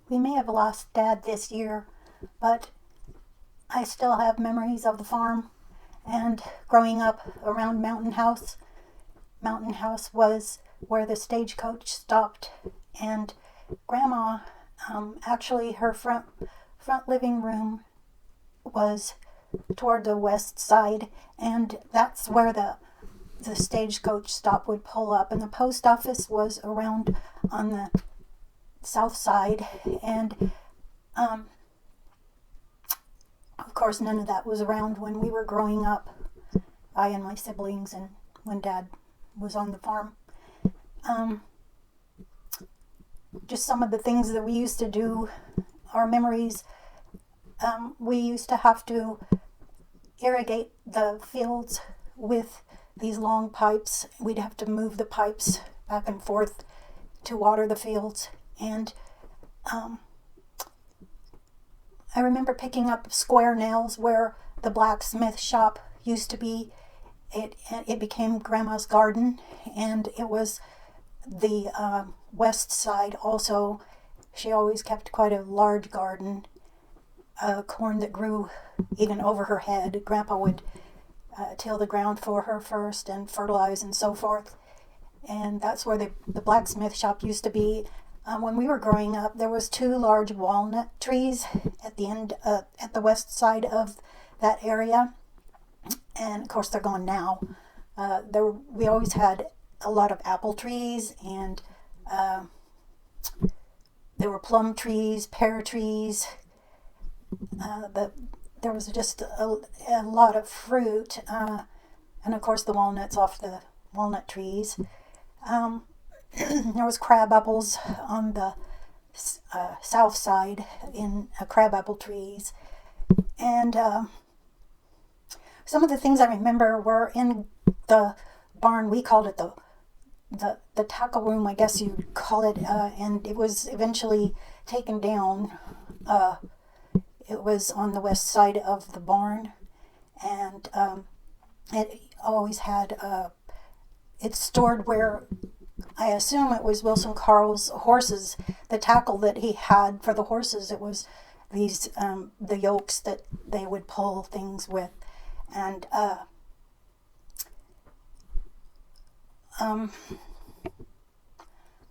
We may have lost Dad this year, but I still have memories of the farm and growing up around Mountain House. Mountain House was where the stagecoach stopped, and Grandma, actually, her front living room was toward the west side, and that's where the stagecoach stop would pull up, and the post office was around on the south side, and of course none of that was around when we were growing up, I and my siblings, and when Dad was on the farm. Just some of the things that we used to do, our memories. We used to have to irrigate the fields with these long pipes. We'd have to move the pipes back and forth to water the fields. And I remember picking up square nails where the blacksmith shop used to be. It became Grandma's garden, and it was the west side also. She always kept quite a large garden, corn that grew even over her head. Grandpa would till the ground for her first and fertilize and so forth. And that's where the blacksmith shop used to be. When we were growing up, there was 2 large walnut trees at the end, at the west side of that area. And of course they're gone now. We always had a lot of apple trees, and there were plum trees, pear trees. There was just a lot of fruit, and of course the walnuts off the walnut trees. There was crab apples on the south side in crab apple trees, and some of the things I remember were in the barn. We called it the tackle room, I guess you'd call it, and it was eventually taken down. It was on the west side of the barn, and it always had, it stored where I assume it was Wilson Carl's horses, the tackle that he had for the horses. It was these, the yokes that they would pull things with. And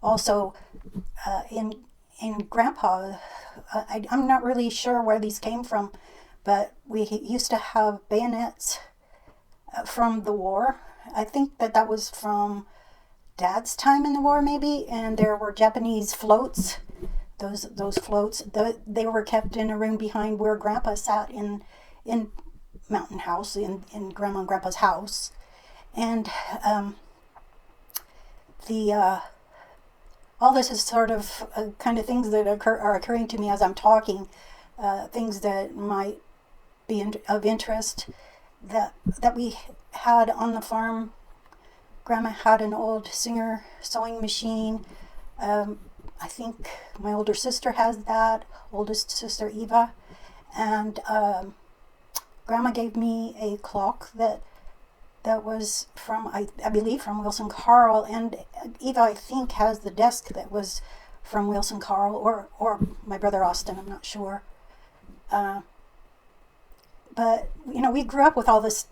also in Grandpa, I'm not really sure where these came from, but we used to have bayonets from the war. I think that was from Dad's time in the war, maybe, and there were Japanese floats. Those floats, they were kept in a room behind where Grandpa sat in Mountain House, in Grandma and Grandpa's house. And all this is sort of kind of things that are occurring to me as I'm talking, things that might be of interest that we had on the farm. Grandma had an old Singer sewing machine. I think my older sister has that, oldest sister Eva. And Grandma gave me a clock that was from, I believe, from Wilson Carl. And Eva, I think, has the desk that was from Wilson Carl, or my brother Austin, I'm not sure. But, we grew up with all these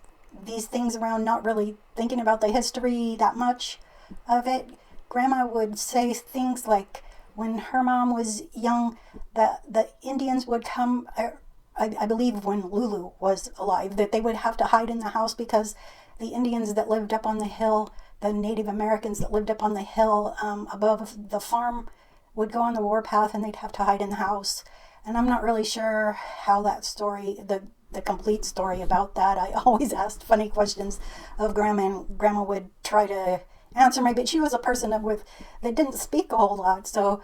things around, not really thinking about the history that much of it. Grandma would say things like, when her mom was young, that the Indians would come, I believe when Lulu was alive, that they would have to hide in the house because the Indians that lived up on the hill, the Native Americans that lived up on the hill above the farm, would go on the warpath, and they'd have to hide in the house. And I'm not really sure how that story, the complete story about that. I always asked funny questions of Grandma, and Grandma would try to answer me, but she was a person that didn't speak a whole lot, so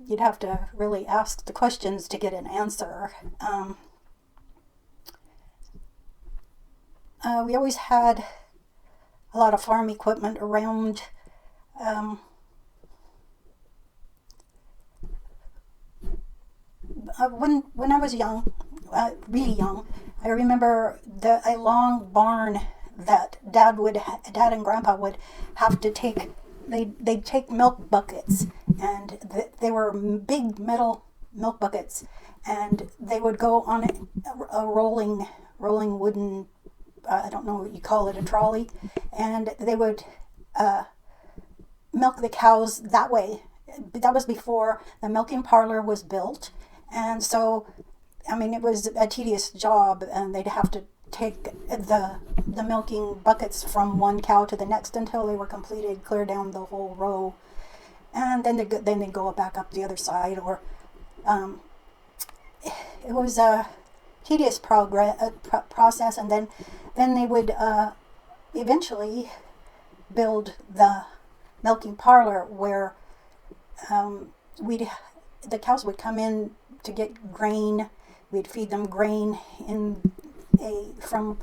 you'd have to really ask the questions to get an answer. We always had a lot of farm equipment around. When I was young, really young, I remember a long barn that Dad and Grandpa would have to take they'd take milk buckets, and they were big metal milk buckets, and they would go on a rolling wooden, I don't know what you call it, a trolley, and they would milk the cows that way. That was before the milking parlor was built, and so, I mean, it was a tedious job, and they'd have to take the milking buckets from one cow to the next until they were completed, clear down the whole row, and then they'd go back up the other side. Or it was a tedious process, and then they would eventually build the milking parlor where the cows would come in to get grain. We'd feed them grain from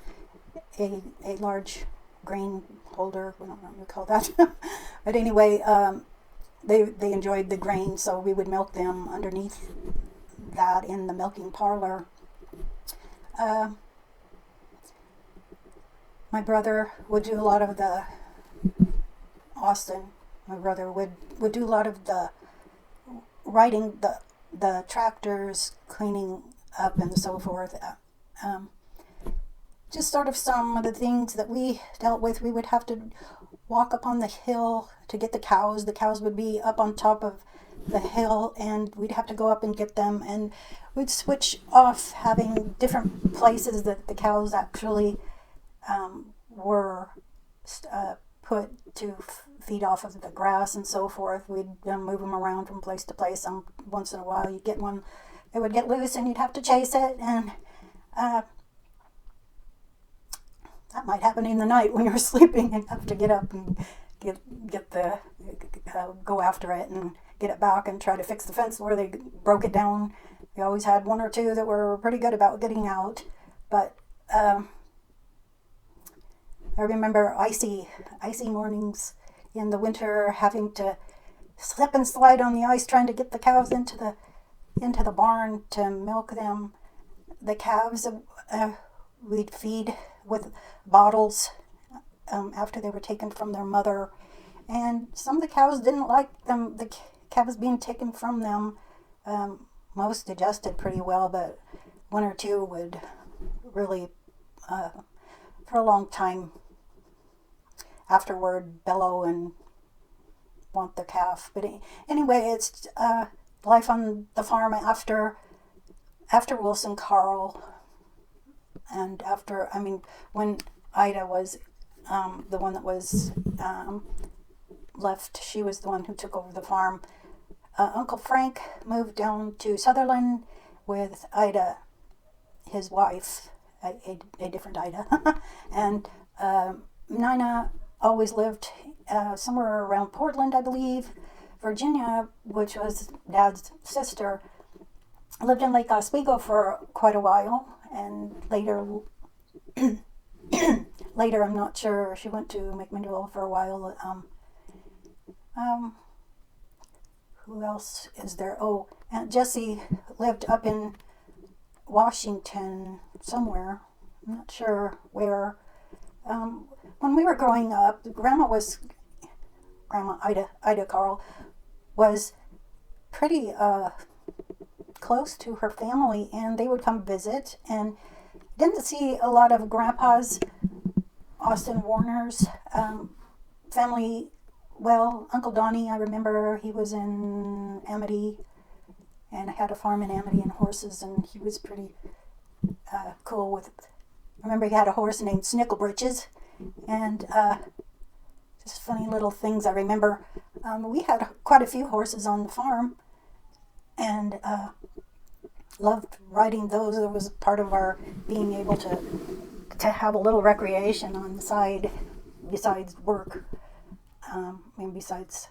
a large grain holder. We don't know what you call that, but anyway, they enjoyed the grain, so we would milk them underneath that in the milking parlor. My brother would do a lot of the Austin. My brother would do a lot of the riding the tractors, cleaning up, and so forth. Just sort of some of the things that we dealt with. We would have to walk up on the hill to get the cows. The cows would be up on top of the hill, and we'd have to go up and get them. And we'd switch off having different places that the cows actually were put to feed off of the grass and so forth. We'd move them around from place to place. Once in a while, you'd get one that would get loose, and you'd have to chase it, and that might happen in the night when you're sleeping and have to get up and go after it and get it back and try to fix the fence where they broke it down. We always had one or two that were pretty good about getting out, but I remember icy mornings in the winter, having to slip and slide on the ice trying to get the cows into the barn to milk them. The calves we'd feed with bottles after they were taken from their mother, and some of the cows didn't like the calves being taken from them. Most adjusted pretty well, but one or two would really for a long time afterward bellow and want the calf. But anyway, it's life on the farm after Wilson Carl, and when Ida was the one that was left, she was the one who took over the farm. Uncle Frank moved down to Sutherland with Ida, his wife, a different Ida, and Nina always lived somewhere around Portland, I believe. Virginia, which was Dad's sister, lived in Lake Oswego for quite a while, and later I'm not sure, she went to McMinnville for a while. Who else is there? Oh, Aunt Jessie lived up in Washington somewhere. I'm not sure where. When we were growing up, Grandma Ida Carl was pretty close to her family, and they would come visit, and didn't see a lot of Grandpa's, Austin Warner's family. Well, Uncle Donnie, I remember he was in Amity and had a farm in Amity and horses, and he was pretty cool with it. I remember he had a horse named Snicklebritches, and just funny little things I remember. We had quite a few horses on the farm, and loved riding those. It was part of our being able to have a little recreation on the side besides work. Besides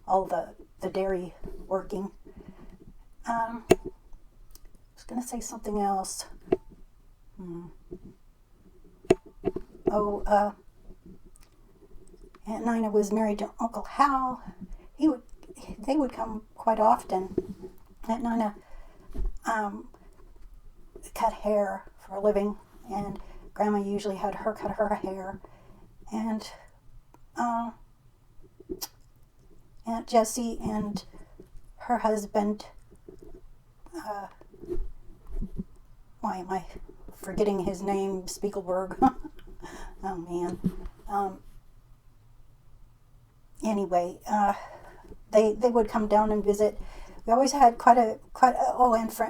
all the dairy working. I was going to say something else. Aunt Nina was married to Uncle Hal. They would come quite often. Aunt Nina cut hair for a living, and Grandma usually had her cut her hair. And Aunt Jessie and her husband, why am I forgetting his name, Spiegelberg? Oh man. Anyway, they would come down and visit. We always had and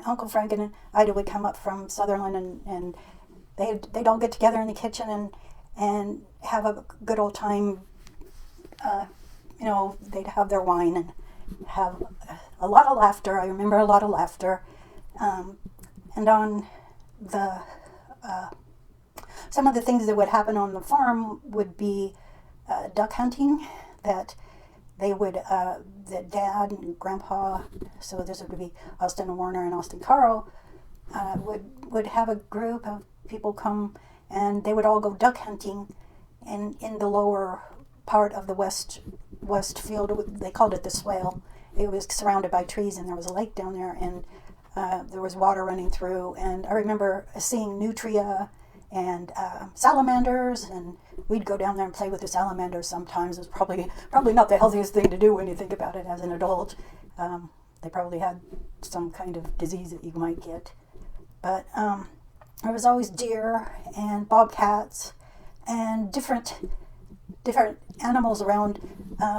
Uncle Frank and Ida would come up from Sutherland, and they'd all get together in the kitchen and have a good old time. They'd have their wine and have a lot of laughter. I remember a lot of laughter. And on the some of the things that would happen on the farm would be duck hunting. That they would, the dad and grandpa, so this would be Austin and Warner and Austin Carl, would have a group of people come, and they would all go duck hunting in the lower part of the west field. They called it the swale. It was surrounded by trees, and there was a lake down there, and there was water running through. And I remember seeing nutria and salamanders, and we'd go down there and play with the salamanders sometimes. It was probably not the healthiest thing to do when you think about it as an adult. They probably had some kind of disease that you might get. But there was always deer and bobcats and different animals around.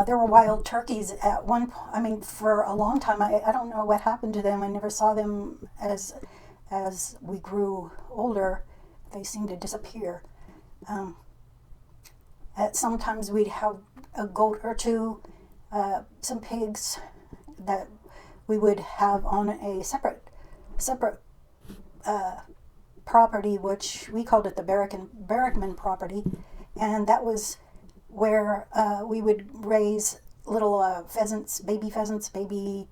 There were wild turkeys at one point. I mean, for a long time. I don't know what happened to them. I never saw them as we grew older. They seemed to disappear. Sometimes we'd have a goat or two, some pigs that we would have on a separate property, which we called it the Barrackman property, and that was where we would raise little pheasants, baby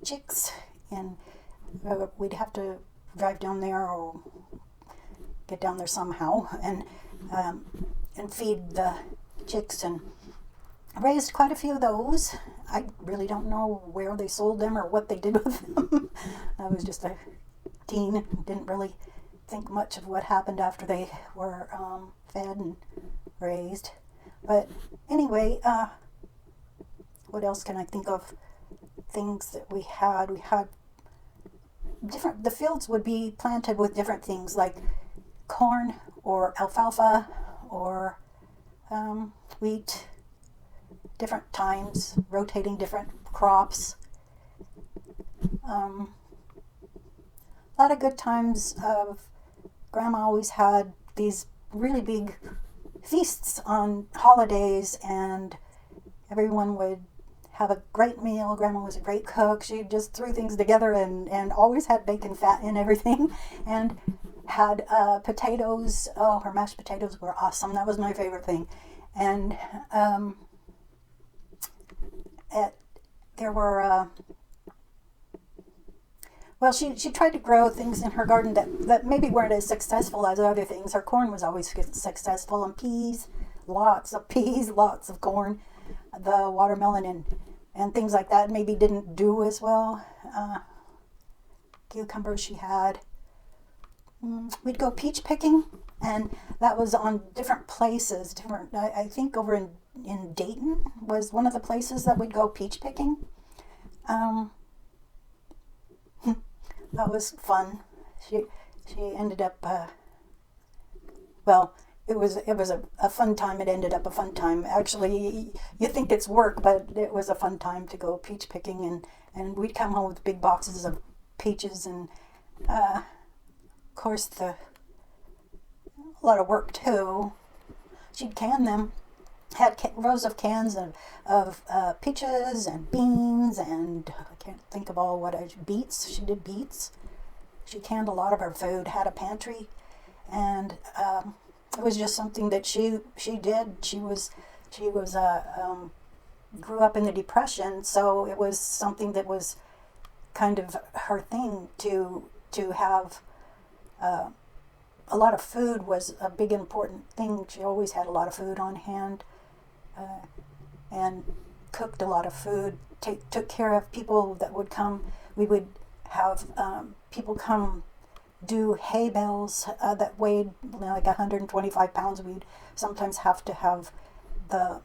chicks, and we'd have to drive down there or get down there somehow and feed the chicks, and raised quite a few of those. I really don't know where they sold them or what they did with them. I was just a teen, didn't really think much of what happened after they were fed and raised. But anyway, what else can I think of? Things that we had the fields would be planted with different things like corn or alfalfa or wheat, different times, rotating different crops. A lot of good times. Grandma always had these really big feasts on holidays, and everyone would have a great meal. Grandma was a great cook. She just threw things together and always had bacon fat in everything, and had potatoes. Oh, her mashed potatoes were awesome. That was my favorite thing. And there were she tried to grow things in her garden that maybe weren't as successful as other things. Her corn was always successful, and peas, lots of corn. The watermelon and things like that maybe didn't do as well. Cucumbers she had. We'd go peach picking, and that was on different places. I think over in Dayton was one of the places that we'd go peach picking. That was fun. She ended up. It was a fun time. It ended up a fun time. Actually, you think it's work, but it was a fun time to go peach picking, and we'd come home with big boxes of peaches, and of course a lot of work too. She'd can them. Had rows of cans of peaches and beans, and I can't think of beets. She did beets. She canned a lot of her food. Had a pantry, and it was just something that she did. She grew up in the Depression, so it was something that was kind of her thing to have. A lot of food was a big important thing. She always had a lot of food on hand, and cooked a lot of food. Took care of people that would come. We would have people come do hay bales that weighed like 125 pounds. We'd sometimes have to have the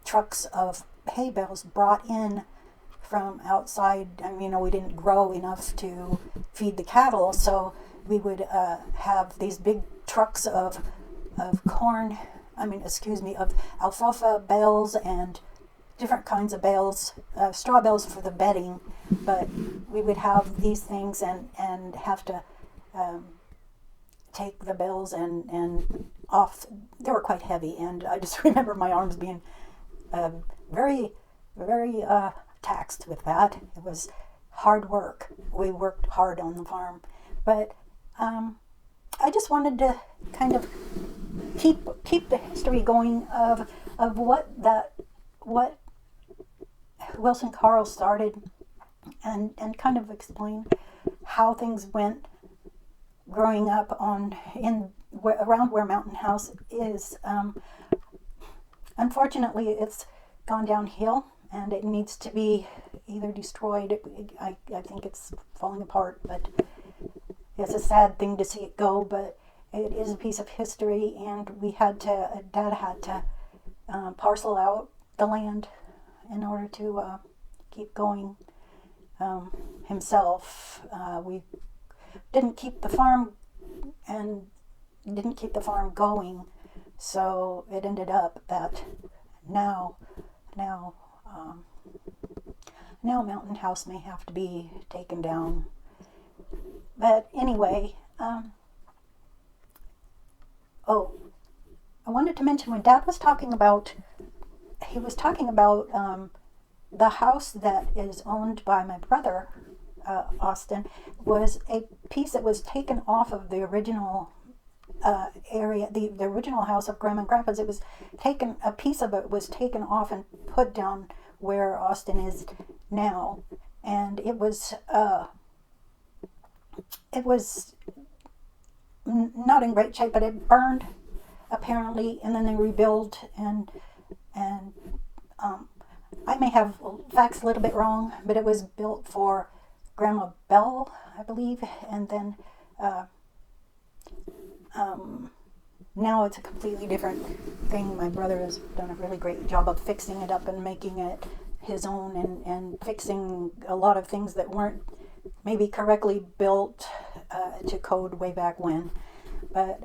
trucks of hay bales brought in from outside. We didn't grow enough to feed the cattle, so we would have these big trucks of corn. Of alfalfa bales and different kinds of bales, straw bales for the bedding. But we would have these things and have to take the bales and off. They were quite heavy, and I just remember my arms being very, very taxed with that. It was hard work. We worked hard on the farm, but I just wanted to kind of keep the history going of what Wilson Carl started, and kind of explain how things went growing up around where Mountain House is. Unfortunately, it's gone downhill, and it needs to be either destroyed. I think it's falling apart, but it's a sad thing to see it go. But it is a piece of history, and Dad had to parcel out the land in order to keep going himself. We didn't keep the farm going, so it ended up that now Mountain House may have to be taken down. But anyway, I wanted to mention when Dad was talking about, the house that is owned by my brother, Austin, was a piece that was taken off of the original area, the original house of Grandma and Grandpa's. A piece of it was taken off and put down where Austin is now, and it was not in great shape, but it burned apparently, and then they rebuilt, and I may have facts a little bit wrong, but it was built for Grandma Bell, I believe, and then now it's a completely different thing. My brother has done a really great job of fixing it up and making it his own, and fixing a lot of things that weren't maybe correctly built to code way back when. But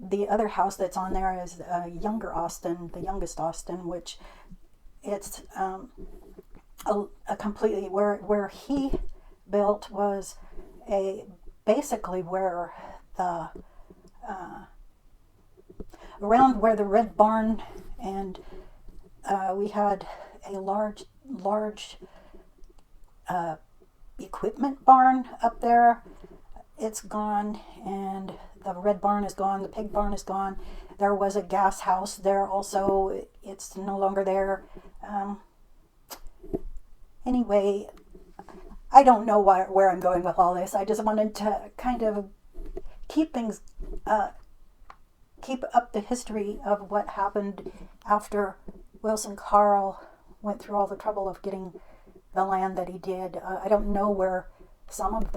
the other house that's on there is younger Austin, the youngest Austin, which it's a completely, where he built was basically where the around where the red barn, and we had a large equipment barn up there. It's gone, and the red barn is gone, the pig barn is gone. There was a gas house there also. It's no longer there. Anyway, I don't know where I'm going with all this. I just wanted to kind of keep up the history of what happened after Wilson Carl went through all the trouble of getting the land that he did. I don't know where some of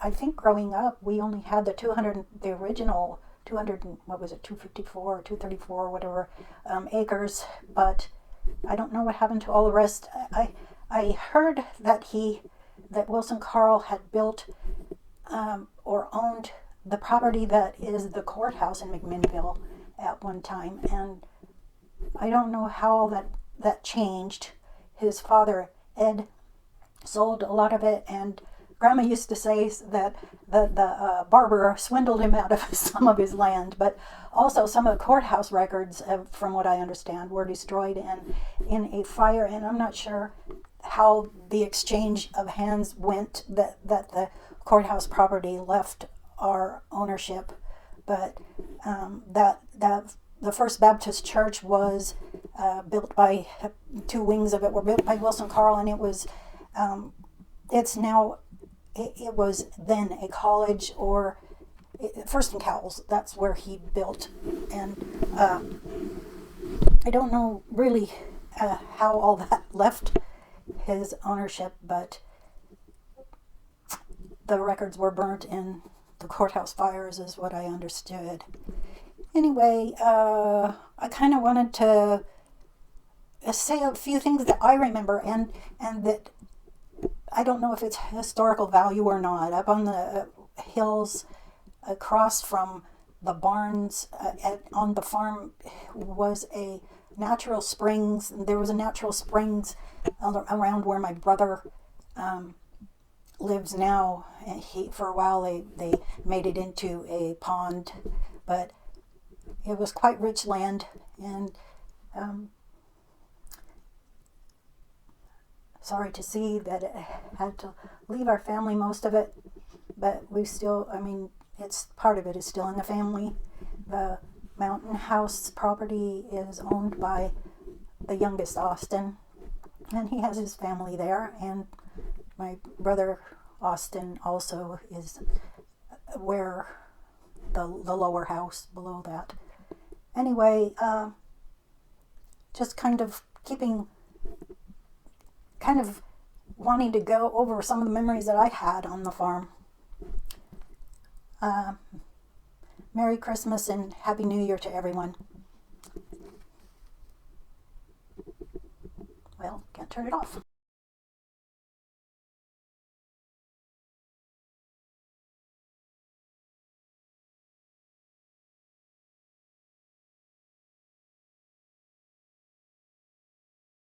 I think growing up, we only had the original 254 or 234 or whatever acres, but I don't know what happened to all the rest. I heard that Wilson Carl had built or owned the property that is the courthouse in McMinnville at one time, and I don't know how that changed. His father, Ed, sold a lot of it, and Grandma used to say that the barber swindled him out of some of his land, but also some of the courthouse records, from what I understand, were destroyed in a fire, and I'm not sure how the exchange of hands went, that the courthouse property left our ownership, but that the First Baptist Church was built by, two wings of it were built by Wilson Carl, and it was it was then a college, or First and Cowles. That's where he built, and I don't know really how all that left his ownership, but the records were burnt in the courthouse fires, is what I understood. Anyway, I kind of wanted to say a few things that I remember, and that I don't know if it's historical value or not. Up on the hills across from the barns on the farm was a natural springs. There was a natural springs around where my brother lives now. And for a while they made it into a pond, but it was quite rich land. And sorry to see that it had to leave our family, most of it, but we still, I mean, it's part of it is still in the family. The Mountain House property is owned by the youngest Austin, and he has his family there, and my brother Austin also is where the lower house below that. Anyway, just kind of wanting to go over some of the memories that I had on the farm. Merry Christmas and Happy New Year to everyone. Well, can't turn it off.